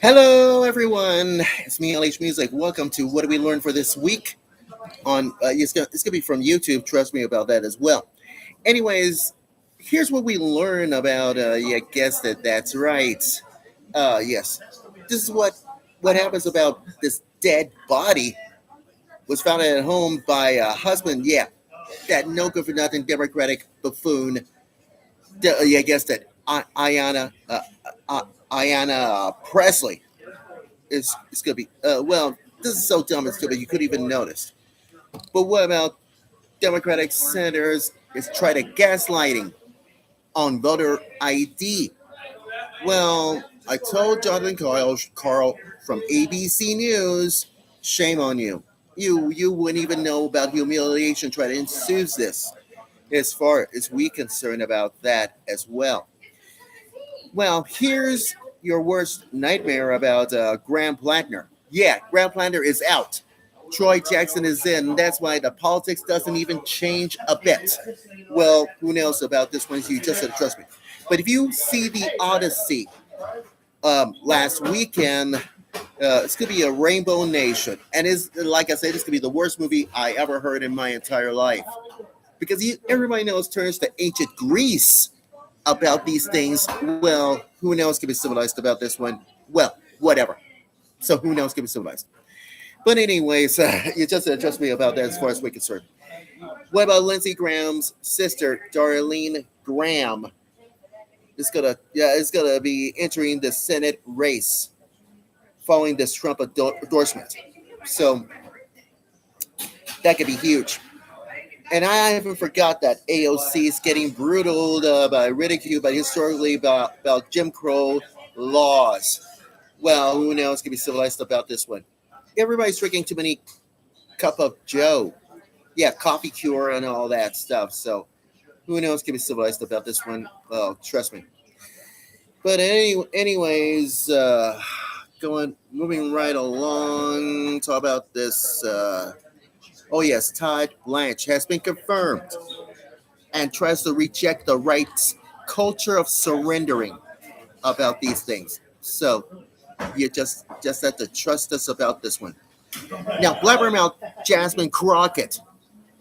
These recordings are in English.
Hello, everyone. It's me, LHMusic. Welcome to What Do We Learn for This Week? It's gonna be from YouTube. Trust me about that as well. Anyways, here's what we learn about. Yeah, guess that's right. Yes, this is what happens about this dead body was found at home by a husband. Yeah, that no good for nothing Democratic buffoon. Yeah, I guess that Ayanna Presley is gonna be. Well, this is so dumb. It's gonna be you couldn't even notice. But what about Democratic senators is try to gaslighting on voter ID? Well, I told Jonathan Carl from ABC News, shame on you. You wouldn't even know about humiliation trying to ensues this. As far as we concerned about that as well. Well, here's your worst nightmare about Graham Plattner. Yeah, Graham Plattner is out. Troy Jackson is in. That's why the politics doesn't even change a bit. Well, who knows about this one? You just have to trust me. But if you see the Odyssey last weekend, it's gonna be a Rainbow Nation, and is like I said, it's gonna be the worst movie I ever heard in my entire life because everybody knows turns to ancient Greece about these things. Well, who knows can be civilized about this one? Well, whatever. So who knows can be civilized? But anyways, you just trust me about that as far as we're concerned. What about Lindsey Graham's sister, Darlene Graham? It's gonna be entering the Senate race following this Trump endorsement. So that could be huge. And I haven't forgot that AOC is getting brutal by ridicule, by historically about Jim Crow laws. Well, who knows can be civilized about this one? Everybody's drinking too many cup of Joe. Yeah, coffee cure and all that stuff. So who knows can be civilized about this one? Well, trust me. But anyways, moving right along. Talk about this. Oh yes, Todd Blanche has been confirmed and tries to reject the rights culture of surrendering about these things. So you just have to trust us about this one. Now, blabbermouth Jasmine Crockett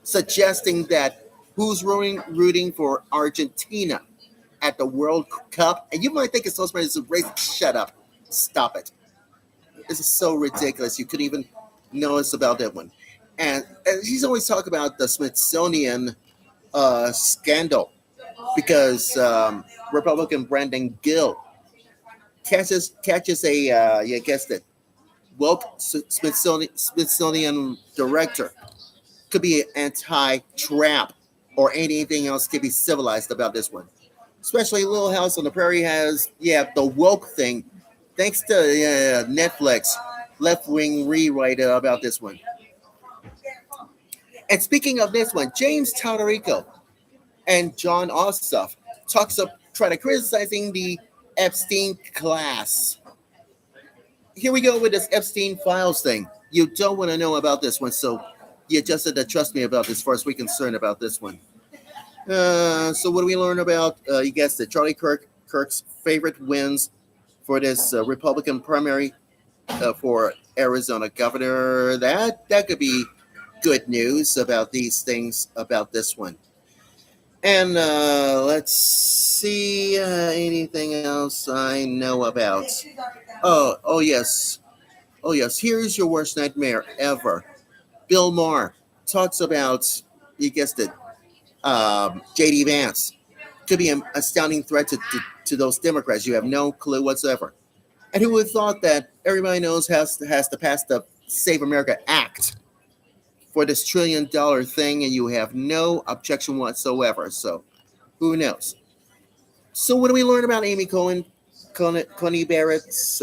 suggesting that who's rooting for Argentina at the World Cup, and you might think it's so smart. It's a race. Shut up. Stop it. This is so ridiculous. You couldn't even notice about that one. And he's always talking about the Smithsonian scandal because Republican Brandon Gill catches a you guessed it, woke Smithsonian director could be anti-Trump or anything else could be civilized about this one. Especially Little House on the Prairie has the woke thing, thanks to Netflix left wing rewrite about this one. And speaking of this one, James Tallarico and John Ossoff try to criticizing the Epstein class. Here we go with this Epstein files thing. You don't want to know about this one, so you just have to trust me about this. As far as we're concerned about this one. So what do we learn about? You guessed it. Charlie Kirk's favorite wins for this Republican primary for Arizona governor. That could be good news about these things about this one. And let's see anything else I know about. Oh yes, oh yes. Here's your worst nightmare ever. Bill Maher talks about you guessed it. J.D. Vance could be an astounding threat to those Democrats. You have no clue whatsoever. And who would have thought that everybody knows has to pass the Save America Act for this $1 trillion thing, and you have no objection whatsoever. So, who knows? So, what do we learn about Amy Coney Barrett's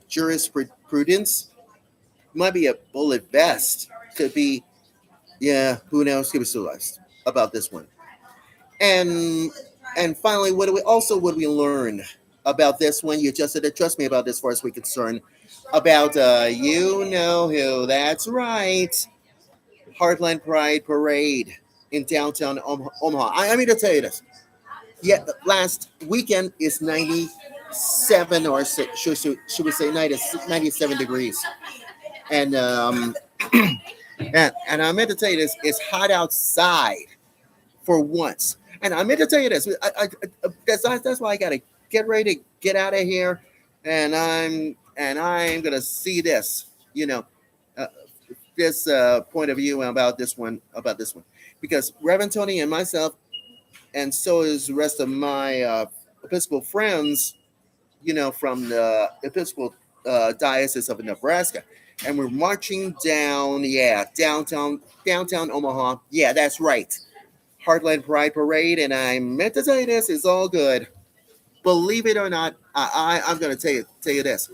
jurisprudence? Might be a bullet vest. Could be, who knows? Could be civilized about this one. And finally, what do we learn about this one? You just had to trust me about this, as far as we're concerned. About you know who? That's right. Heartland Pride Parade in downtown Omaha. I mean to tell you this. Yeah, last weekend is 97 or should we say 97 degrees. And and I meant to tell you this: it's hot outside for once. And I meant to tell you this: that's why I got to get ready to get out of here, and I'm gonna see this, you know, uh, this point of view about this one, because Reverend Tony and myself, and so is the rest of my Episcopal friends, from the Episcopal Diocese of Nebraska. And we're marching down, downtown Omaha. Yeah, that's right. Heartland Pride Parade. And I meant to tell you this, it's all good. Believe it or not, I'm going to tell you this.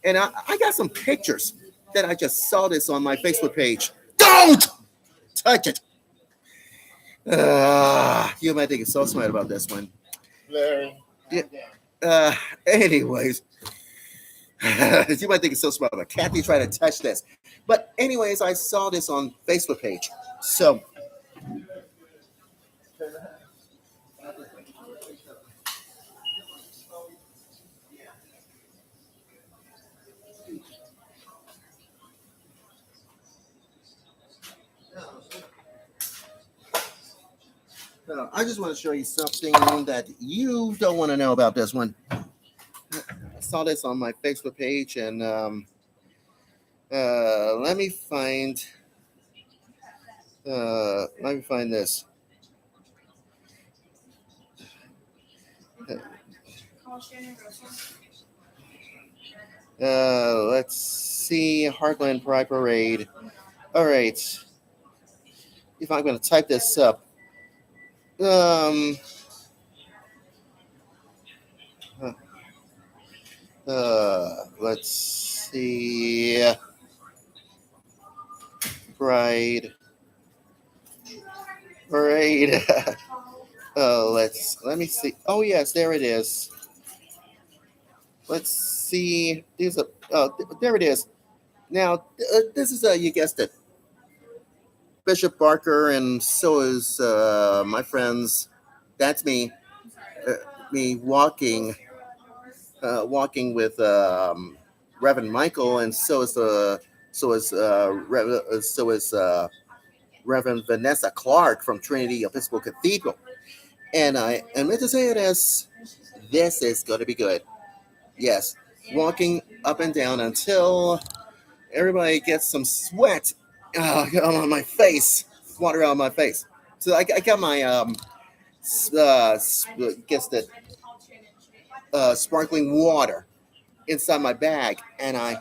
And I got some pictures that I just saw this on my Facebook page. Don't touch it. You might think it's so smart about this one. Larry. Yeah. Anyways, you might think it's so smart, but Kathy tried to touch this. But anyways, I saw this on Facebook page. So I just want to show you something that you don't want to know about this one. I saw this on my Facebook page, and let me find this. Let's see, Heartland Pride Parade. All right, if I'm going to type this up, let's see, Pride Parade. Let me see. Oh yes, there it is. Let's see. There it is. Now this is you guessed it, Bishop Barker, and so is my friends. That's me. Uh, Me walking with Reverend Michael, and so is Reverend Vanessa Clark from Trinity Episcopal Cathedral. And I meant to say it as this is going to be good. Yes, walking up and down until everybody gets some sweat on my face, water on my face. So I got my guess that sparkling water inside my bag, and I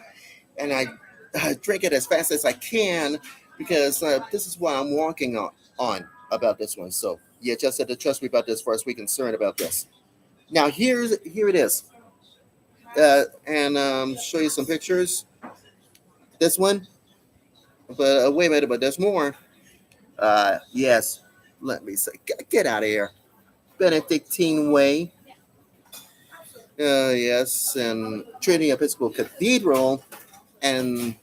drink it as fast as I can because this is what I'm walking on about this one. So you just have to trust me about this, far as we're concerned about this. Now here it is, and show you some pictures. This one, but wait a minute, but there's more. Yes, let me say, get out of here, Benedictine Way. Yes, and Trinity Episcopal Cathedral, and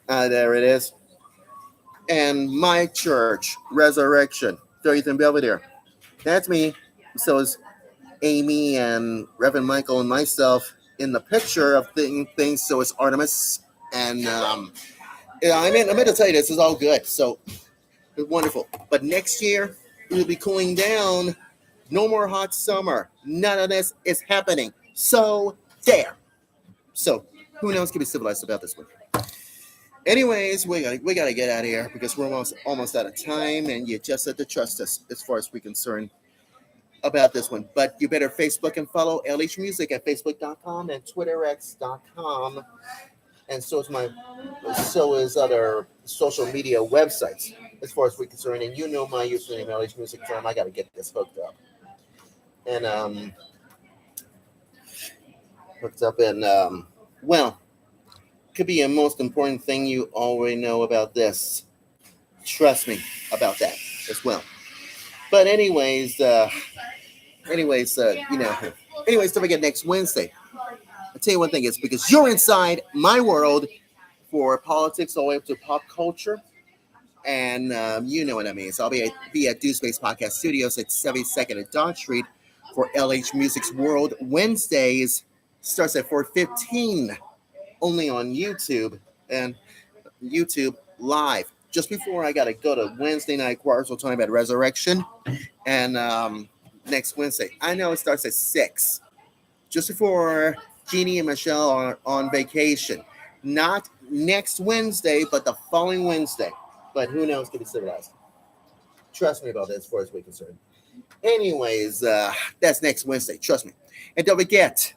there it is. And my church, Resurrection, 30th and Belvedere. That's me. So is Amy and Reverend Michael and myself in the picture of things. So is Artemis. And yeah, I meant to tell you this is all good. So it's wonderful. But next year, it'll be cooling down. No more hot summer. None of this is happening. So there. So who knows? Can be civilized about this one. Anyways, we gotta get out of here because we're almost out of time, and you just have to trust us as far as we're concerned about this one. But you better Facebook and follow LHMusic at facebook.com and twitterx.com, and so is other social media websites as far as we're concerned. And you know my username LHMusic term. I gotta get this hooked up, and well. Could be a most important thing you already know about this. Trust me about that as well. But anyways, don't forget next Wednesday. I'll tell you one thing, it's because you're inside my world for politics all the way up to pop culture. And you know what I mean. So I'll be at Do Space Podcast Studios at 72nd and Dodge Street for LH Music's World Wednesdays. Starts at 4:15 only on YouTube and YouTube live. Just before I got to go to Wednesday night quarter time at Resurrection and next Wednesday. I know it starts at 6. Just before Jeannie and Michelle are on vacation. Not next Wednesday, but the following Wednesday. But who knows? Could be civilized. Trust me about this, as far as we're concerned. Anyways, that's next Wednesday. Trust me. And don't forget,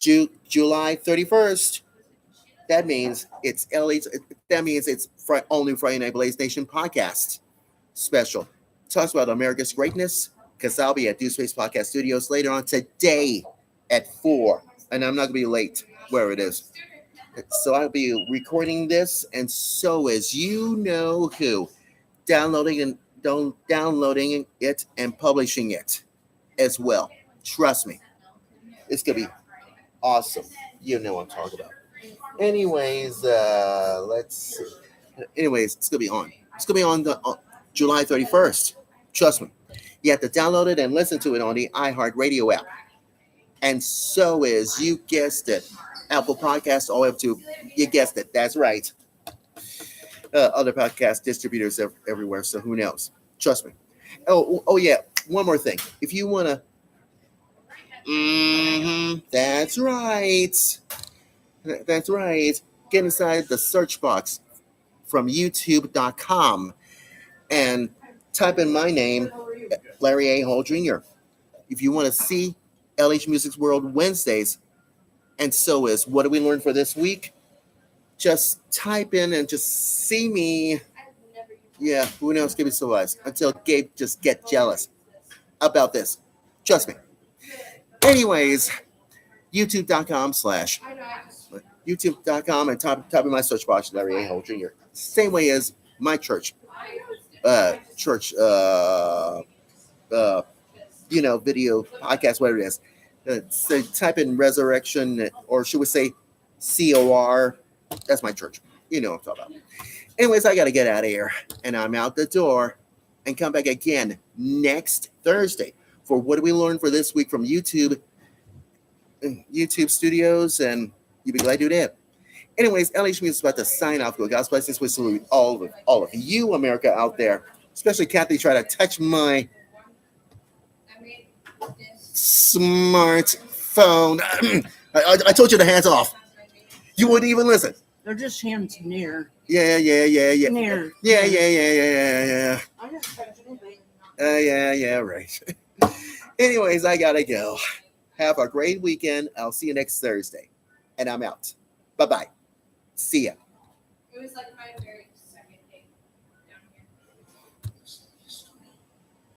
July 31st. That means it's LA's. That means it's only Friday Night Blaze Nation podcast special. Talks about America's greatness. Because I'll be at Do Space Podcast Studios later on today at 4, and I'm not gonna be late where it is. So I'll be recording this, and so is you know who, downloading it and publishing it as well. Trust me, it's gonna be awesome. You know what I'm talking about. Anyways, let's see. Anyways, it's gonna be on. It's gonna be on the July 31st. Trust me. You have to download it and listen to it on the iHeartRadio app. And so is, you guessed it, Apple Podcasts, all up to, you guessed it, that's right. Other podcast distributors everywhere, so who knows? Trust me. Oh yeah, one more thing. If you want to, that's right. That's right. Get inside the search box from youtube.com and type in my name, Larry A.Hall Jr. If you want to see LH Music's World Wednesdays, and so is, what do we learn for this week? Just type in and just see me. Yeah, who knows? Give me some advice until Gabe just get jealous about this. Trust me. Anyways, youtube.com and type in my search box, Larry A.Hall Jr. Same way as my church. Video podcast, whatever it is. So type in Resurrection, or should we say COR? That's my church. You know what I'm talking about. Anyways, I got to get out of here, and I'm out the door, and come back again next Thursday for what do we learn for this week from YouTube Studios, and you'll be glad to do that. Anyways, LH Music is about to sign off. God's blessings. We salute all of you, America, out there. Especially Kathy, try to touch my smartphone. I told you to hands off. You wouldn't even listen. They're just hands near. Yeah. Near. Yeah. I didn't touch anything. Yeah, right. Anyways, I gotta go. Have a great weekend. I'll see you next Thursday. And I'm out. Bye-bye. See ya. It was like my very